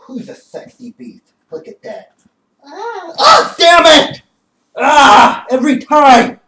who's a sexy beast? Look at that. Ah, damn it! Ah, every time!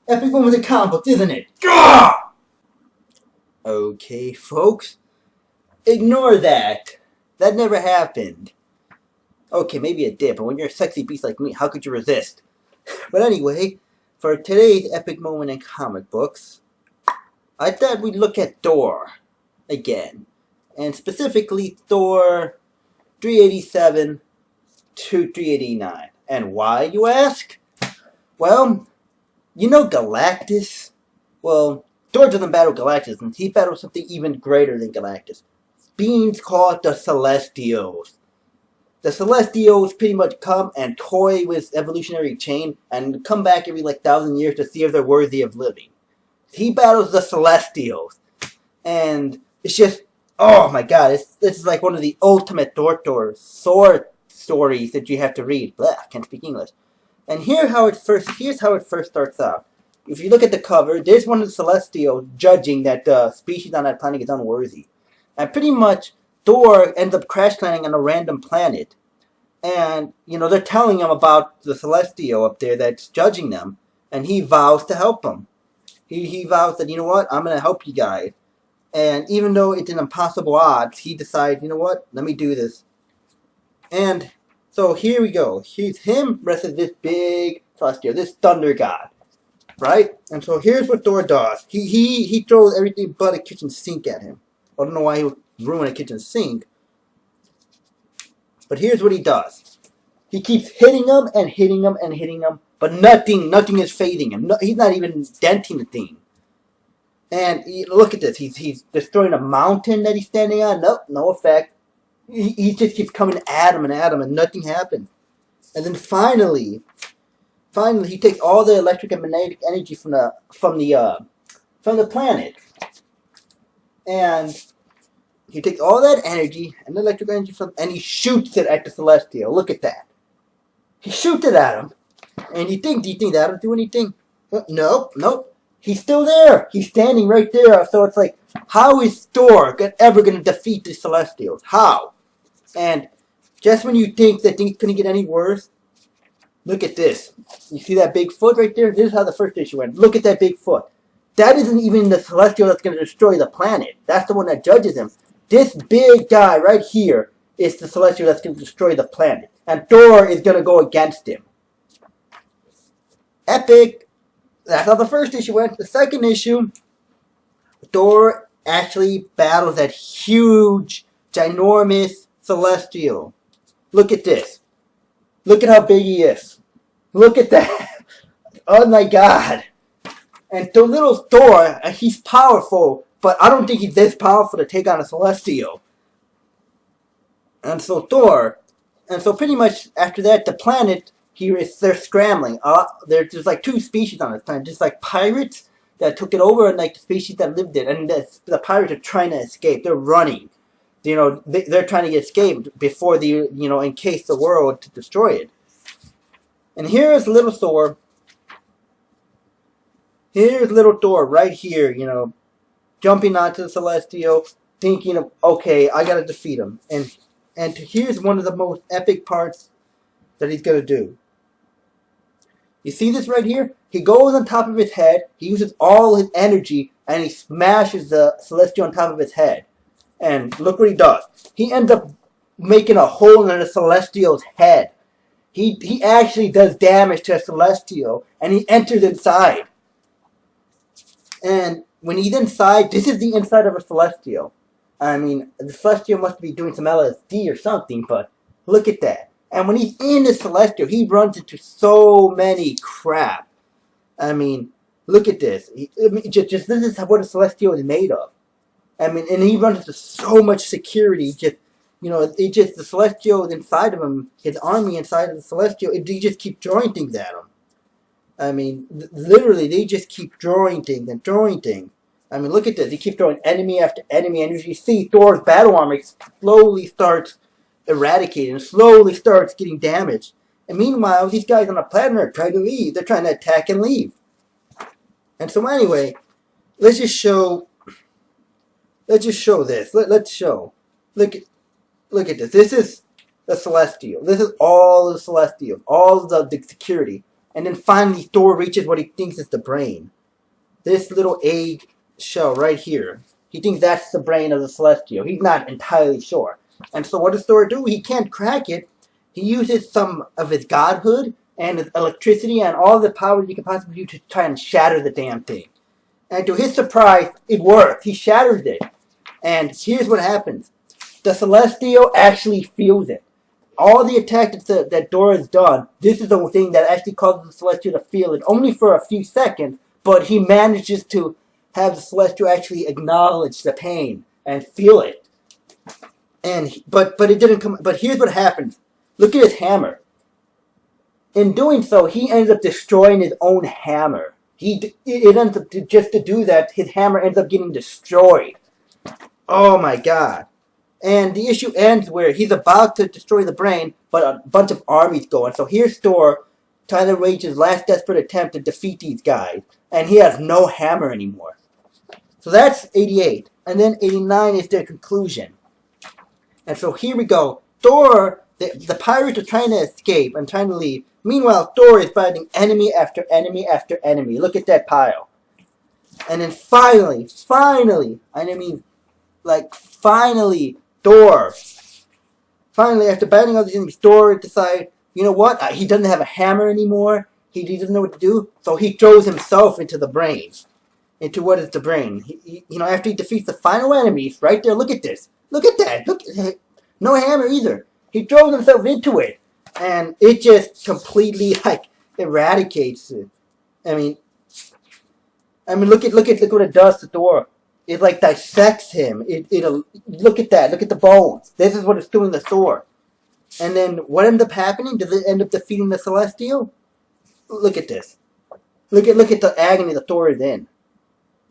Everyone with a comic book, isn't it? Ah! Okay, folks. Ignore that. That never happened. Okay, maybe it did, but when you're a sexy beast like me, how could you resist? But anyway, for today's epic moment in comic books, I thought we'd look at Thor again. And specifically Thor 387 to 389. And why, you ask? Well, you know Galactus? Well, Thor doesn't battle Galactus, and he battles something even greater than Galactus. Beings called the Celestials. The Celestials pretty much come and toy with evolutionary chain and come back every 1,000 years to see if they're worthy of living. He battles the Celestials. And it's just, oh my god, it's like one of the ultimate Thor stories that you have to read. Blah, I can't speak English. And here's how it first starts out. If you look at the cover, there's one of the Celestials judging that the species on that planet is unworthy. And pretty much, Thor ends up crash landing on a random planet. And, they're telling him about the Celestial up there that's judging them. And he vows to help them. He vows that, you know what, I'm going to help you guys. And even though it's an impossible odds, he decides, you know what, let me do this. And so here we go. He's him versus this big Celestial, this thunder god. Right? And so here's what Thor does. He throws everything but a kitchen sink at him. I don't know why he would ruin a kitchen sink. But here's what he does. He keeps hitting him and hitting him and hitting him, but nothing is phasing him. No, he's not even denting the thing. And look at this. He's destroying a mountain that he's standing on. Nope, no effect. He just keeps coming at him, and nothing happens. And then finally, he takes all the electric and magnetic energy from the planet. And he takes all that energy and the electric energy and he shoots it at the Celestial. Look at that. He shoots it at him. And do you think that'll do anything? Nope. He's still there. He's standing right there. So it's like, how is Thor ever going to defeat the Celestials? How? And just when you think that things couldn't get any worse, look at this. You see that big foot right there? This is how the first issue went. Look at that big foot. That isn't even the Celestial that's going to destroy the planet. That's the one that judges him. This big guy right here is the Celestial that's going to destroy the planet. And Thor is going to go against him. Epic. That's how the first issue went. The second issue, Thor actually battles that huge, ginormous Celestial. Look at this. Look at how big he is. Look at that. Oh my god. And the little Thor, he's powerful, but I don't think he's this powerful to take on a Celestial. And so pretty much after that, the planet, they're scrambling. There's like two species on this planet, just like pirates that took it over and like the species that lived it. And the pirates are trying to escape. They're running. They're trying to escape before encase the world to destroy it. And here's little Thor. Here's little Thor right here, jumping onto the Celestial, thinking of, okay, I gotta defeat him. And here's one of the most epic parts that he's gonna do. You see this right here? He goes on top of his head, he uses all his energy, and he smashes the Celestial on top of his head. And look what he does. He ends up making a hole in the Celestial's head. He actually does damage to a Celestial, and he enters inside. And when he's inside, this is the inside of a Celestial. I mean, the Celestial must be doing some LSD or something, but look at that. And when he's in the Celestial, he runs into so many crap. I mean, look at this. Just this is what a Celestial is made of. I mean, and he runs into so much security. The Celestial inside of him, his army inside of the Celestial, they just keep throwing things at him. I mean, literally, they just keep throwing things and throwing things. I mean, look at this. He keeps throwing enemy after enemy, and as you see, Thor's battle armor slowly starts eradicating, slowly starts getting damaged. And meanwhile, these guys on the planet are trying to leave. They're trying to attack and leave. And so anyway, let's just show this. Let's show. Look at this. the Celestial. This is all the Celestial, all the security. And then finally Thor reaches what he thinks is the brain. This little egg shell right here. He thinks that's the brain of the Celestial. He's not entirely sure. And so what does Thor do? He can't crack it. He uses some of his godhood and his electricity and all the power he can possibly do to try and shatter the damn thing. And to his surprise, it worked. He shatters it. And here's what happens. The Celestial actually feels it. All the attack that Thor has done, this is the thing that actually causes the Celestial to feel it, only for a few seconds, but he manages to have the Celestial actually acknowledge the pain and feel it. But it didn't come. But here's what happens. Look at his hammer. In doing so, he ends up destroying his own hammer. It ends up just to do that. His hammer ends up getting destroyed. Oh my god! And the issue ends where he's about to destroy the brain, but a bunch of armies go. And so here's Thor trying to wage his last desperate attempt to defeat these guys, and he has no hammer anymore. So that's 88, and then 89 is their conclusion. And so here we go. Thor, the pirates are trying to escape and trying to leave. Meanwhile, Thor is fighting enemy after enemy after enemy. Look at that pile. And then finally, Thor, after battling all these enemies, Thor decides, you know what? He doesn't have a hammer anymore. He doesn't know what to do. So he throws himself into the brain. Into what is the brain. After he defeats the final enemies, right there, look at this. Look at that. Look, no hammer either. He throws himself into it. And it just completely, eradicates it. I mean, look what it does to Thor. It, dissects him. Look at that. Look at the bones. This is what it's doing to Thor. And then, what ends up happening? Does it end up defeating the Celestial? Look at this. Look at the agony that Thor is in.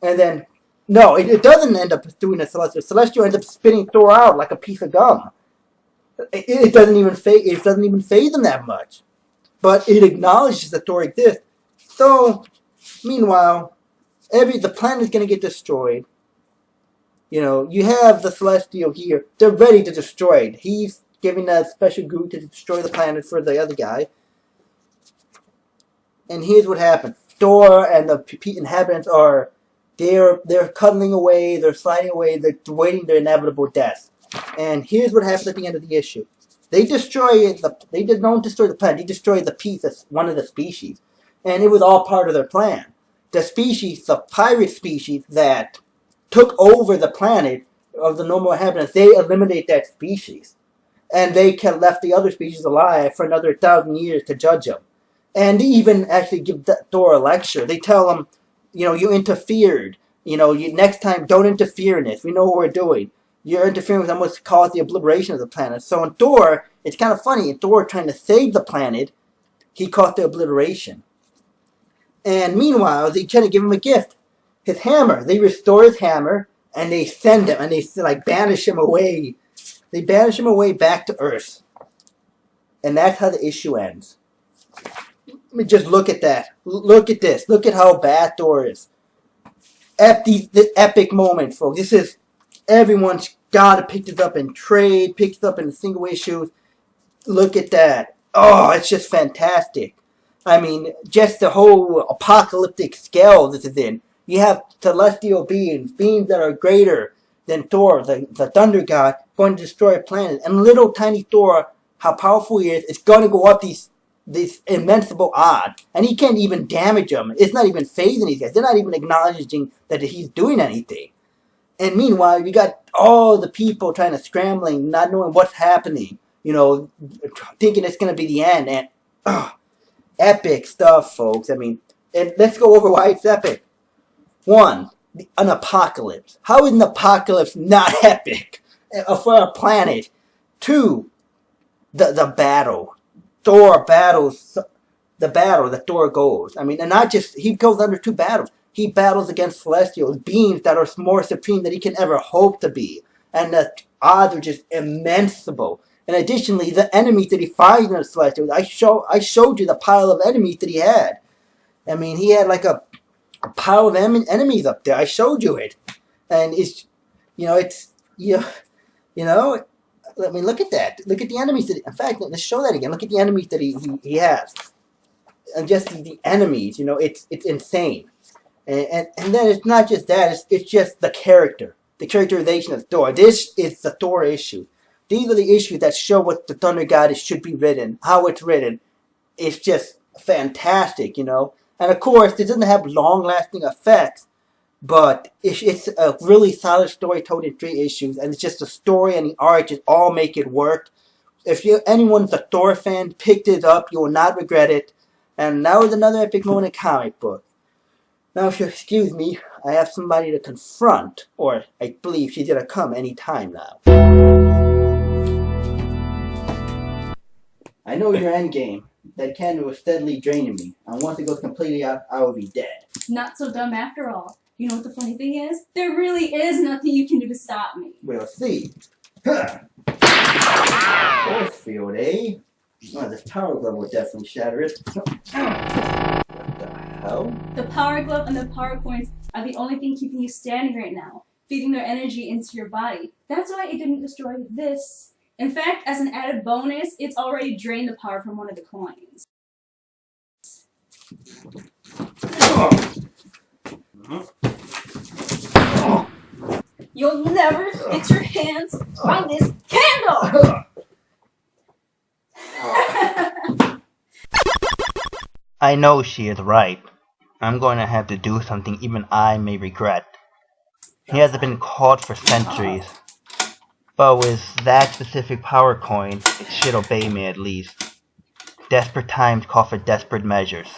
And then, no, it doesn't end up doing the Celestial. Celestial ends up spitting Thor out like a piece of gum. It doesn't even phase him that much. But it acknowledges that Thor exists. So, meanwhile, the planet is going to get destroyed. You have the Celestial here. They're ready to destroy it. He's giving a special group to destroy the planet for the other guy. And here's what happens. Thor and the inhabitants they're cuddling away, they're sliding away, they're waiting their inevitable death. And here's what happens at the end of the issue. They don't destroy the planet, they destroy the piece of one of the species. And it was all part of their plan. The pirate species that took over the planet of the normal inhabitants, they eliminate that species. And they left the other species alive for another 1,000 years to judge them. And they even actually give Thor a lecture. They tell him, you interfered. Next time, don't interfere in this. We know what we're doing. You're interfering with almost cause the obliteration of the planet. So in Thor, it's kind of funny. In Thor trying to save the planet, he caused the obliteration. And meanwhile, they try to give him a gift. His hammer. They restore his hammer, and they send him, and they banish him away. They banish him away back to Earth. And that's how the issue ends. Just look at that. Look at this. Look at how bad Thor is. The epic moment, folks. This is, everyone's got to pick this up in trade, pick this up in single issues. Look at that. Oh, it's just fantastic. Just the whole apocalyptic scale this is in. You have celestial beings that are greater than Thor, the thunder god, going to destroy a planet. And little tiny Thor, how powerful he is going to go up these immensible odds. And he can't even damage them. It's not even phasing these guys. They're not even acknowledging that he's doing anything. And meanwhile, you got all the people trying to scrambling, not knowing what's happening. Thinking it's going to be the end. And epic stuff, folks. And let's go over why it's epic. 1, an apocalypse. How is an apocalypse not epic for a planet? 2, the battle. Thor battles the battle that Thor goes. And not just, he goes under 2 battles. He battles against celestials, beings that are more supreme than he can ever hope to be. And the odds are just immensible. And additionally, the enemies that he fights in the celestials, I showed you the pile of enemies that he had. He had a pile of enemies up there. I showed you it. And it's I mean, look at that. Look at the enemies. In fact, let's show that again. Look at the enemies that he has. And just the enemies, it's insane. And then it's not just that. It's just the character. The characterization of Thor. This is the Thor issue. These are the issues that show what the Thunder Goddess should be written. How it's written. It's just fantastic, And of course, it doesn't have long-lasting effects. But it's a really solid story told in 3 issues, and it's just the story and the art just all make it work. If anyone's a Thor fan, pick this up. You will not regret it. And now is another epic moment in comic book. Now, if you'll excuse me, I have somebody to confront, or I believe she's gonna come any time now. I know your endgame. That cannon was steadily draining me. And once it goes completely out, I will be dead. Not so dumb after all. You know what the funny thing is? There really is nothing you can do to stop me. We'll see. Force field, eh? Oh, this power glove will definitely shatter it. What the hell? The power glove and the power coins are the only thing keeping you standing right now, feeding their energy into your body. That's why it didn't destroy this. In fact, as an added bonus, it's already drained the power from one of the coins. You'll never get your hands on this candle! I know she is right. I'm going to have to do something even I may regret. He hasn't been caught for centuries. But with that specific power coin, it should obey me at least. Desperate times call for desperate measures.